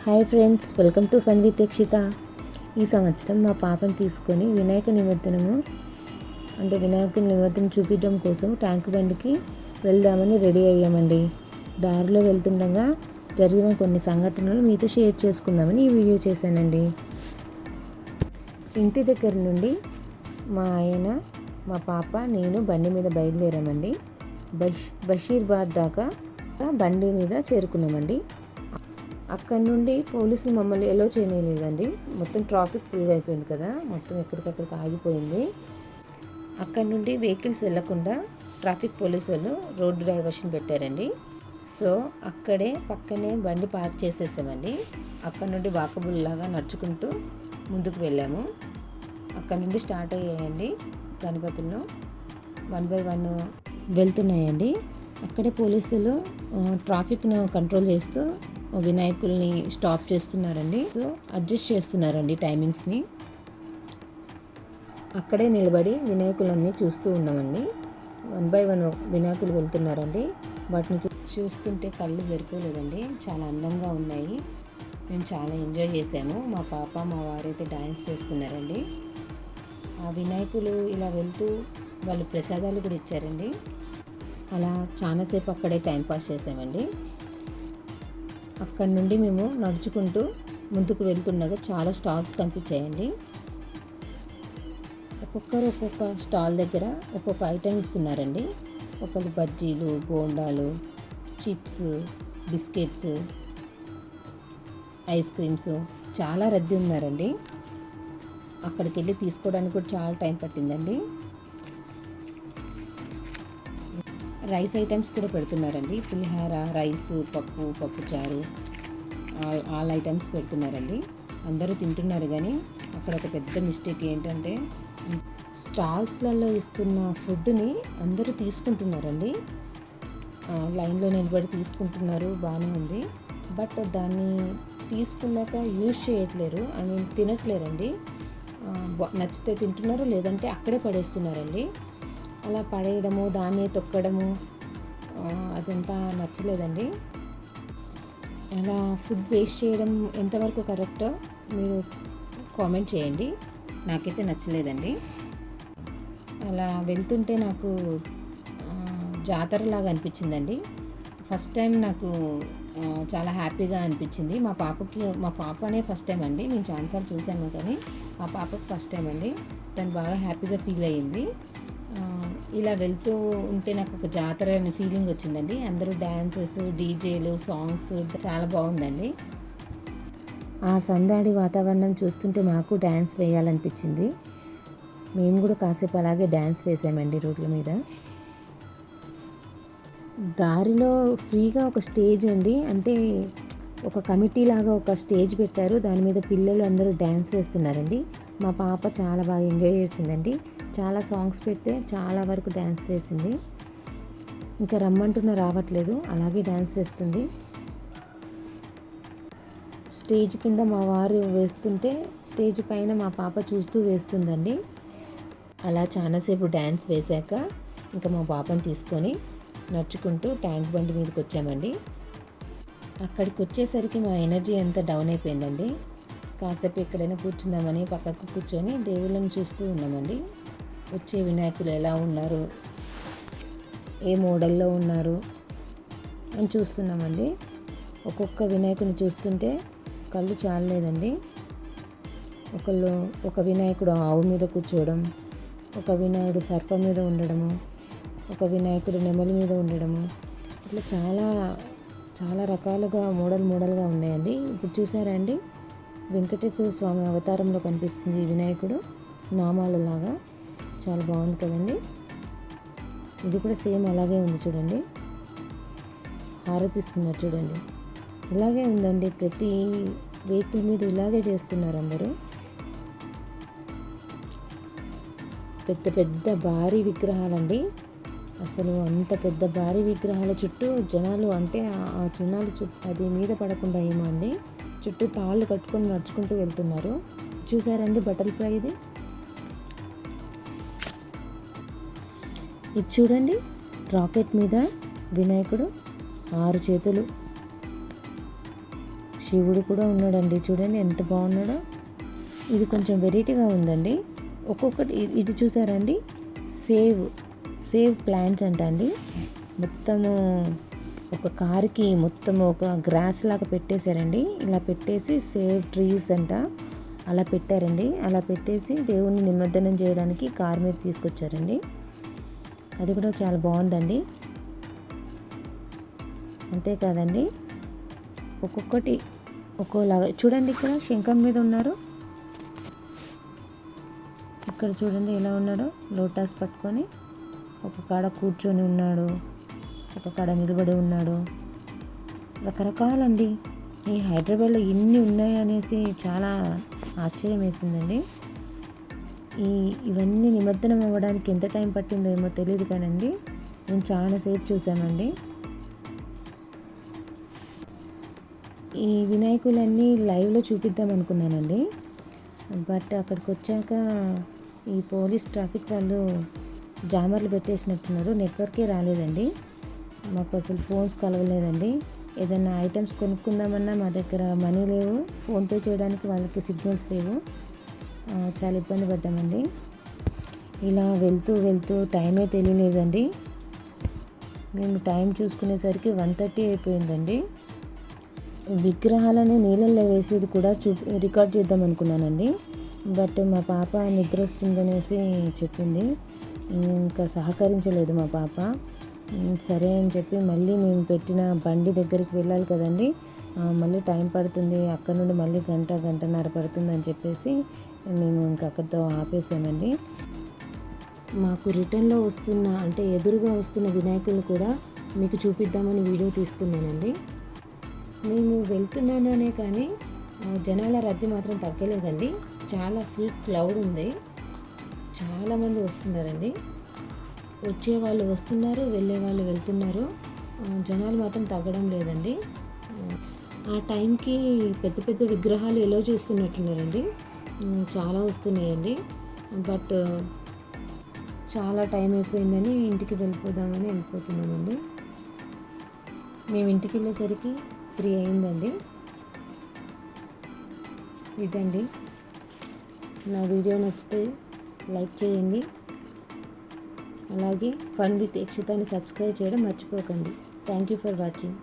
Hi friends, welcome to fun with Yakshita. ఈ సంవత్సరం మా పాపను తీసుకొని వినాయకుని నిమజ్జనం చూపించడం కోసం ట్యాంక్ బండ్కి వెళ్దామని రెడీ అయ్యామండి. దారిలో వెళ్తుండగా జరిగిన కొన్ని సంఘటనలు మీతో షేర్ చేసుకుందామని ఈ వీడియో చేశానండి. ఇంటి దగ్గర నుండి మా ఆయన, మా పాప, నేను బండి మీద బయలుదేరామండి. బషీర్బాద్ దాకా బండి మీద చేరుకున్నామండి. అక్కడ నుండి పోలీసులు మమ్మల్ని ఎలో చేయలేదండి. మొత్తం ట్రాఫిక్ ఫుల్గా అయిపోయింది కదా, మొత్తం ఎక్కడికక్కడికి ఆగిపోయింది. అక్కడ నుండి వెహికల్స్ వెళ్లకుండా ట్రాఫిక్ పోలీసు వాళ్ళు రోడ్డు డైవర్షన్ పెట్టారండి. సో అక్కడే పక్కనే బండి పార్క్ చేసేసామండి. అక్కడ నుండి వాకబుల్ లాగా నడుచుకుంటూ ముందుకు వెళ్ళాము. అక్కడ నుండి స్టార్ట్ అయ్యాయండి గణపతులు 1 by 1 వెళ్తున్నాయండి. అక్కడే పోలీసులు ట్రాఫిక్ను కంట్రోల్ చేస్తూ వినాయకుల్ని స్టాప్ చేస్తున్నారండి. సో అడ్జస్ట్ చేస్తున్నారండి టైమింగ్స్ని. అక్కడే నిలబడి వినాయకులన్నీ చూస్తూ ఉన్నామండి. 1 by 1 వినాయకులు వెళ్తున్నారండి. వాటిని చూస్తుంటే కళ్ళు సరిపోలేదండి. చాలా అందంగా ఉన్నాయి. మేము చాలా ఎంజాయ్ చేసాము. మా పాప, మా వారైతే డ్యాన్స్ చేస్తున్నారండి. ఆ వినాయకులు ఇలా వెళ్తూ వాళ్ళు ప్రసాదాలు కూడా ఇచ్చారండి. అలా చాలాసేపు అక్కడే టైంపాస్ చేసామండి. అక్కడి నుండి మేము నడుచుకుంటూ ముందుకు వెళ్తుండగా చాలా స్టాల్స్ కనిపించాయండి. ఒక్కొక్కరు ఒక్కొక్క స్టాల్ దగ్గర ఒక్కొక్క ఐటెం ఇస్తున్నారండి. ఒకరు బజ్జీలు, బోండాలు, చిప్స్, బిస్కెట్స్, ఐస్ క్రీమ్స్, చాలా రద్దీ ఉన్నారండి. అక్కడికి వెళ్ళి తీసుకోవడానికి కూడా చాలా టైం పట్టిందండి. రైస్ ఐటమ్స్ కూడా పెడుతున్నారండి. పులిహార, రైస్, పప్పు చారు, ఆల్ ఐటమ్స్ పెడుతున్నారండి. అందరూ తింటున్నారు. కానీ అక్కడ ఒక పెద్ద మిస్టేక్ ఏంటంటే స్టాల్స్లలో ఇస్తున్న ఫుడ్ని అందరూ తీసుకుంటున్నారండి. లైన్లో నిలబడి తీసుకుంటున్నారు, బాగానే ఉంది. బట్ దాన్ని తీసుకున్నాక యూజ్ చేయట్లేరు, తినట్లేరండి. నచ్చితే తింటున్నారు, లేదంటే అక్కడే పడేస్తున్నారండి. అలా పడేయడము, దాన్ని తొక్కడము, అదంతా నచ్చలేదండి. అలా ఫుడ్ వేస్ట్ చేయడం ఎంతవరకు కరెక్టో మీరు కామెంట్ చేయండి. నాకైతే నచ్చలేదండి. అలా వెళ్తుంటే నాకు జాతరలాగా అనిపించిందండి. ఫస్ట్ టైం నాకు చాలా హ్యాపీగా అనిపించింది. మా పాపనే ఫస్ట్ టైం అండి. నేను చాలాసార్లు చూసాను కానీ మా పాపకు ఫస్ట్ టైం అండి. తను బాగా హ్యాపీగా ఫీల్ అయ్యింది. ఇలా వెళ్తూ ఉంటే నాకు ఒక జాతర అనే ఫీలింగ్ వచ్చిందండి. అందరూ డ్యాన్సెస్, డీజేలు, సాంగ్స్, చాలా బాగుందండి. ఆ సందడి వాతావరణం చూస్తుంటే మాకు డ్యాన్స్ వేయాలనిపించింది. మేము కూడా కాసేపు అలాగే డ్యాన్స్ వేసామండి రోడ్ల మీద. దారిలో ఫ్రీగా ఒక స్టేజ్ అండి, అంటే ఒక కమిటీ లాగా ఒక స్టేజ్ పెట్టారు. దాని మీద పిల్లలు అందరూ డ్యాన్స్ వేస్తున్నారండి. మా పాప చాలా బాగా ఎంజాయ్ చేసిందండి. చాలా సాంగ్స్ పెడితే చాలా వరకు డ్యాన్స్ వేసింది. ఇంకా రమ్మంటున్న రావట్లేదు, అలాగే డ్యాన్స్ వేస్తుంది. స్టేజ్ కింద మా వారు వేస్తుంటే స్టేజ్ పైన మా పాప చూస్తూ వేస్తుందండి. అలా చాలాసేపు డ్యాన్స్ వేశాక ఇంకా మా పాపను తీసుకొని నడుచుకుంటూ ట్యాంక్ బండి మీదకి వచ్చామండి. అక్కడికి వచ్చేసరికి మా ఎనర్జీ అంతా డౌన్ అయిపోయిందండి. కాసేపు ఎక్కడైనా కూర్చుందామని పక్కకు కూర్చొని దేవుళ్ళని చూస్తూ ఉన్నామండి. వచ్చే వినాయకులు ఎలా ఉన్నారు, ఏ మోడల్లో ఉన్నారు అని చూస్తున్నామండి. ఒక్కొక్క వినాయకుని చూస్తుంటే కళ్ళు చాలలేదండి. ఒక వినాయకుడు ఆవు మీద కూర్చోవడం, ఒక వినాయకుడు సర్పం మీద ఉండడము, ఒక వినాయకుడు నెమలి మీద ఉండడము, ఇట్లా చాలా చాలా రకాలుగా మోడల్గా ఉన్నాయండి. ఇప్పుడు చూసారా అండి, వెంకటేశ్వర స్వామి అవతారంలో కనిపిస్తుంది ఈ వినాయకుడు, నామాలలాగా. చాలా బాగుంది కదండి. ఇది కూడా సేమ్ అలాగే ఉంది చూడండి. హారతి ఇస్తున్నారు చూడండి. ఇలాగే ఉందండి, ప్రతి వెహికల్ మీద ఇలాగే చేస్తున్నారు అందరూ. పెద్ద పెద్ద భారీ విగ్రహాలండి. అసలు అంత పెద్ద భారీ విగ్రహాల చుట్టూ జనాలు, అంటే ఆ జనాలు అది మీద పడకుండా ఏమో అండి, చుట్టూ తాళ్ళు కట్టుకొని నడుచుకుంటూ వెళ్తున్నారు. చూసారండి బటర్ఫ్లై ఇది చూడండి. రాకెట్ మీద వినాయకుడు 6 చేతులు. శివుడు కూడా ఉన్నాడండి, చూడండి ఎంత బాగున్నాడో. ఇది కొంచెం వెరైటీగా ఉందండి. ఒక్కొక్కటి ఇది చూసారండి, సేవ్ ప్లాంట్స్ అంట అండి. మొత్తము ఒక కారుకి మొత్తం ఒక గ్రాస్ లాగా పెట్టేశారండి. ఇలా పెట్టేసి సేవ్ ట్రీస్ అంట అలా పెట్టారండి. అలా పెట్టేసి దేవుణ్ణి నిమజ్జనం చేయడానికి కారు మీద తీసుకొచ్చారండి. అది కూడా చాలా బాగుందండి. అంతేకాదండి, ఒక్కొక్కటి ఒక్కోలాగా చూడండి. ఇక్కడ శంఖం మీద ఉన్నారు. ఇక్కడ చూడండి ఎలా ఉన్నాడో, లోటస్ పట్టుకొని ఒక కాడ కూర్చొని ఉన్నాడు, ఒక కాడ నిలబడి ఉన్నాడు. రకరకాలండి. ఈ హైదరాబాద్లో ఇన్ని ఉన్నాయి అనేసి చాలా ఆశ్చర్యం వేసిందండి. ఇవన్నీ నిమజ్జనం అవ్వడానికి ఎంత టైం పట్టిందో ఏమో తెలియదు కానండి, నేను చాలాసేపు చూసామండి. ఈ వినాయకులన్నీ లైవ్లో చూపిద్దాం అనుకున్నానండి. బట్ అక్కడికి వచ్చాక ఈ పోలీస్ ట్రాఫిక్ వాళ్ళు జామర్లు పెట్టేసినట్టున్నారు. నెట్వర్కే రాలేదండి. మాకు అసలు ఫోన్స్ కలవలేదండి. ఏదైనా ఐటమ్స్ కొనుక్కుందామన్నా మా దగ్గర మనీ లేవు, ఫోన్పే చేయడానికి వాళ్ళకి సిగ్నల్స్ లేవు. చాలా ఇబ్బంది పడ్డామండి. ఇలా వెళ్తూ టైమే తెలియలేదండి. మేము టైం చూసుకునేసరికి 1:30 అయిపోయిందండి. విగ్రహాలను నీళ్ళల్లో వేసేది కూడా రికార్డ్ చేద్దాం అనుకున్నానండి. బట్ మా పాప నిద్ర వస్తుందనేసి చెప్పింది. ఇంకా సహకరించలేదు మా పాప. సరే అని చెప్పి మళ్ళీ మేము పెట్టిన బండి దగ్గరికి వెళ్ళాలి కదండి, మళ్ళీ టైం పడుతుంది, అక్కడ నుండి మళ్ళీ గంటన్నర పడుతుంది అని చెప్పేసి మేము ఇంకా అక్కడితో ఆపేసామండి. మాకు రిటర్న్లో వస్తున్న అంటే ఎదురుగా వస్తున్న వినాయకులు కూడా మీకు చూపిద్దామని వీడియో తీస్తున్నానండి. మేము వెళ్తున్నాననే కానీ జనాల రద్దీ మాత్రం తగ్గలేదండి. చాలా ఫుల్ క్లౌడ్ ఉంది, చాలామంది వస్తున్నారండి. వచ్చే వాళ్ళు వస్తున్నారు, వెళ్ళే వాళ్ళు వెళ్తున్నారు. జనాలు మాత్రం తగ్గడం లేదండి. ఆ టైంకి పెద్ద పెద్ద విగ్రహాలు ఎలో చేస్తున్నట్టున్నారండి. చాలా వస్తున్నాయండి. బట్ చాలా టైం అయిపోయిందని ఇంటికి వెళ్ళిపోదామని వెళ్ళిపోతున్నామండి. మేము ఇంటికి వెళ్ళేసరికి 3 అయిందండి. ఇదండి, నా వీడియో నచ్చితే లైక్ చేయండి. అలాగే ఫన్ విత్ యక్షితాని సబ్స్క్రైబ్ చేయడం మర్చిపోకండి. Thank you for watching.